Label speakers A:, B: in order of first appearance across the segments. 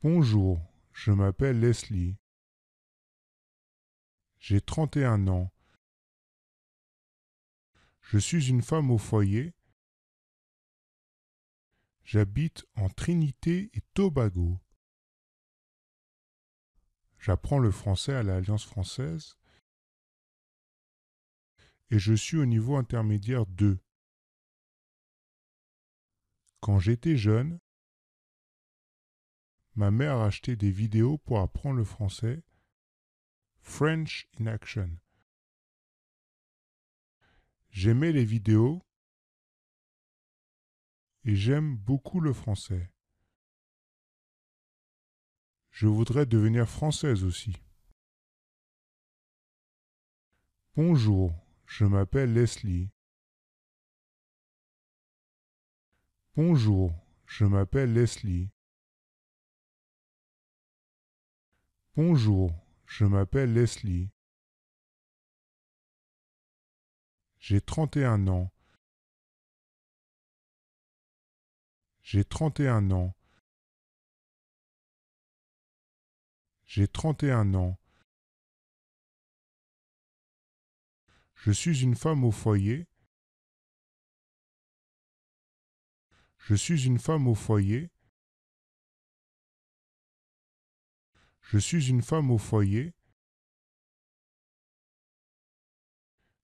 A: Bonjour, je m'appelle Leslie. J'ai 31 ans. Je suis une femme au foyer. J'habite en Trinité et Tobago. J'apprends le français à l'Alliance française et je suis au niveau intermédiaire 2. Quand j'étais jeune, ma mère achetait des vidéos pour apprendre le français, French in Action. J'aimais les vidéos et j'aime beaucoup le français. Je voudrais devenir française aussi. Bonjour, je m'appelle Leslie. Bonjour, je m'appelle Leslie. Bonjour, je m'appelle Leslie. J'ai 31 ans. J'ai 31 ans. J'ai 31 ans. Je suis une femme au foyer. Je suis une femme au foyer. Je suis une femme au foyer.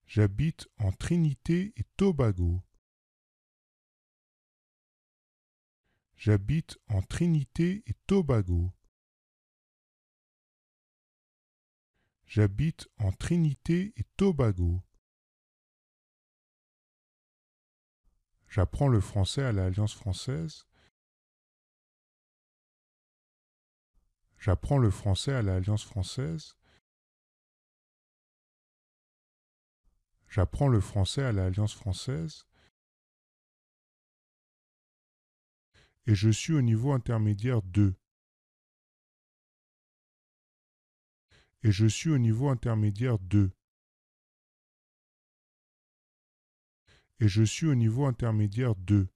A: J'habite en Trinité et Tobago. J'habite en Trinité et Tobago. J'habite en Trinité et Tobago. J'apprends le français à l'Alliance française. J'apprends le français à l'Alliance française. J'apprends le français à l'Alliance française. Et je suis au niveau intermédiaire 2. Et je suis au niveau intermédiaire 2. Et je suis au niveau intermédiaire 2.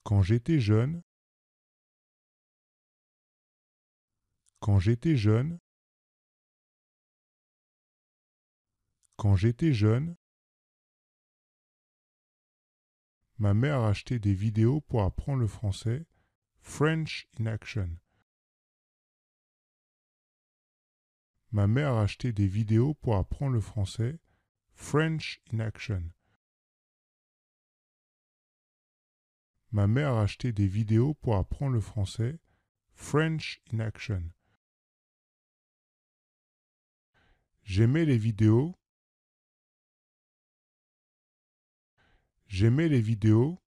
A: Quand j'étais jeune, quand j'étais jeune, quand j'étais jeune, ma mère achetait des vidéos pour apprendre le français, French in Action. Ma mère achetait des vidéos pour apprendre le français, French in Action. Ma mère achetait des vidéos pour apprendre le français, French in Action. J'aimais les vidéos. J'aimais les vidéos.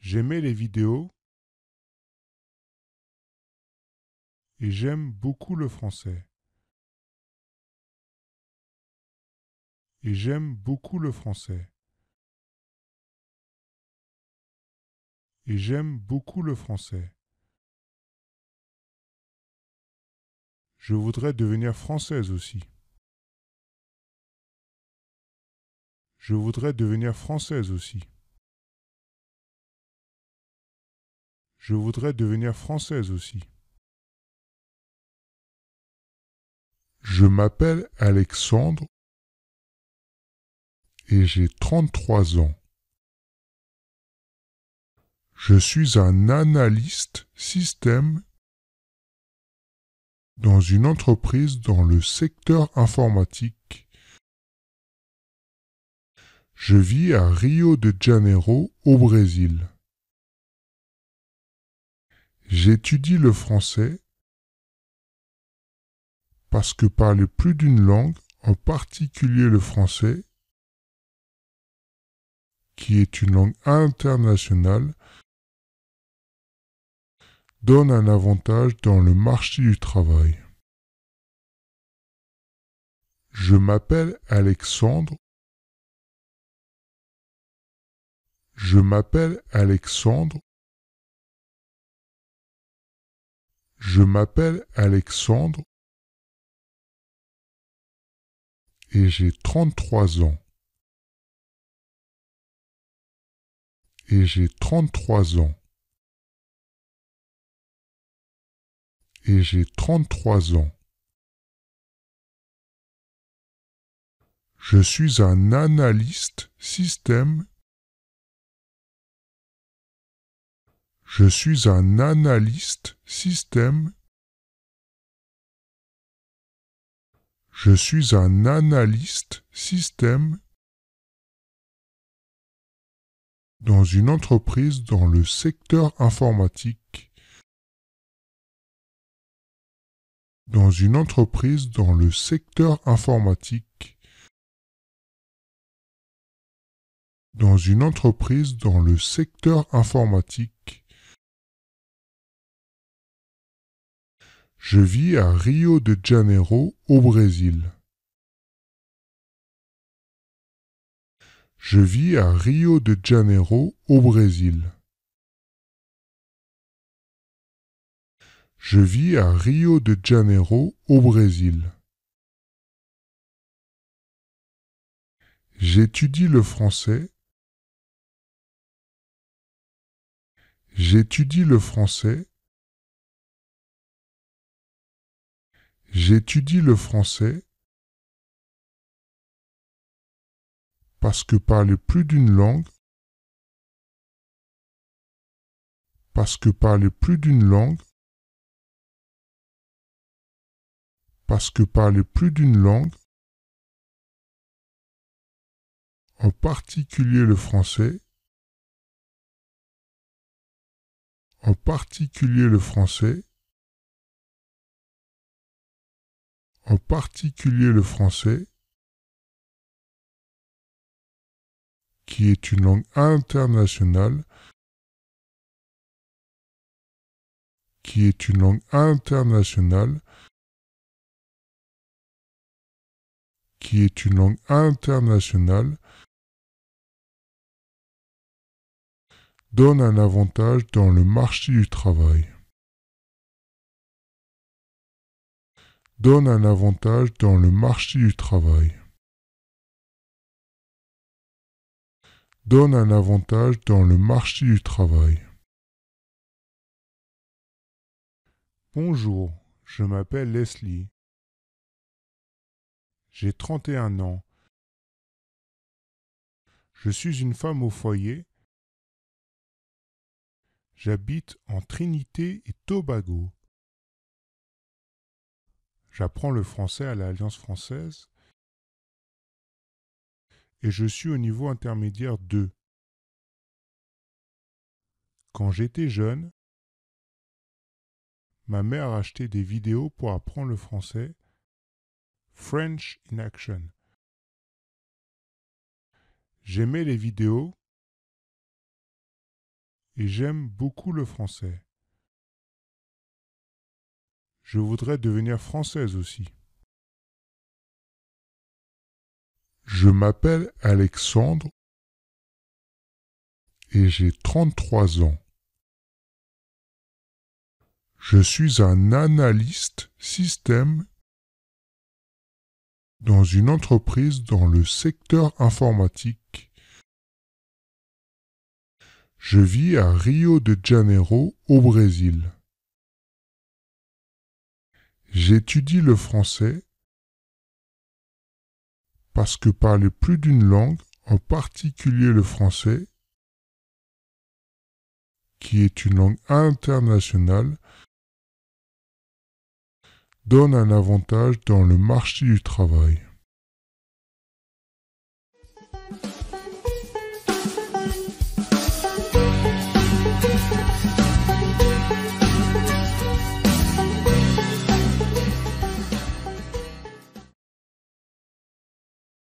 A: J'aimais les vidéos. Et j'aime beaucoup le français. Et j'aime beaucoup le français. Et j'aime beaucoup le français. Je voudrais devenir française aussi. Je voudrais devenir française aussi. Je voudrais devenir française aussi. Je m'appelle Alexandre et j'ai 33 ans. Je suis un analyste système dans une entreprise dans le secteur informatique. Je vis à Rio de Janeiro, au Brésil. J'étudie le français parce que parler plus d'une langue, en particulier le français, qui est une langue internationale, donne un avantage dans le marché du travail. Je m'appelle Alexandre. Je m'appelle Alexandre. Je m'appelle Alexandre et j'ai 33 ans. et j'ai 33 ans. Et j'ai 33 ans. Je suis un analyste système. Je suis un analyste système. Je suis un analyste système dans une entreprise dans le secteur informatique. Dans une entreprise dans le secteur informatique. Dans une entreprise dans le secteur informatique. Je vis à Rio de Janeiro, au Brésil. Je vis à Rio de Janeiro, au Brésil. Je vis à Rio de Janeiro, au Brésil. J'étudie le français. J'étudie le français. J'étudie le français parce que parler plus d'une langue, parce que parler plus d'une langue, parce que parler plus d'une langue, en particulier le français, en particulier le français, en particulier le français, qui est une langue internationale, qui est une langue internationale, qui est une langue internationale, donne un avantage dans le marché du travail. Donne un avantage dans le marché du travail. Donne un avantage dans le marché du travail. Bonjour, je m'appelle Leslie. J'ai 31 ans. Je suis une femme au foyer. J'habite en Trinité et Tobago. J'apprends le français à l'Alliance française et je suis au niveau intermédiaire 2. Quand j'étais jeune, ma mère achetait des vidéos pour apprendre le français, French in Action. J'aimais les vidéos et j'aime beaucoup le français. Je voudrais devenir française aussi. Je m'appelle Alexandre et j'ai 33 ans. Je suis un analyste système dans une entreprise dans le secteur informatique. Je vis à Rio de Janeiro, au Brésil. J'étudie le français parce que parler plus d'une langue, en particulier le français, qui est une langue internationale, donne un avantage dans le marché du travail.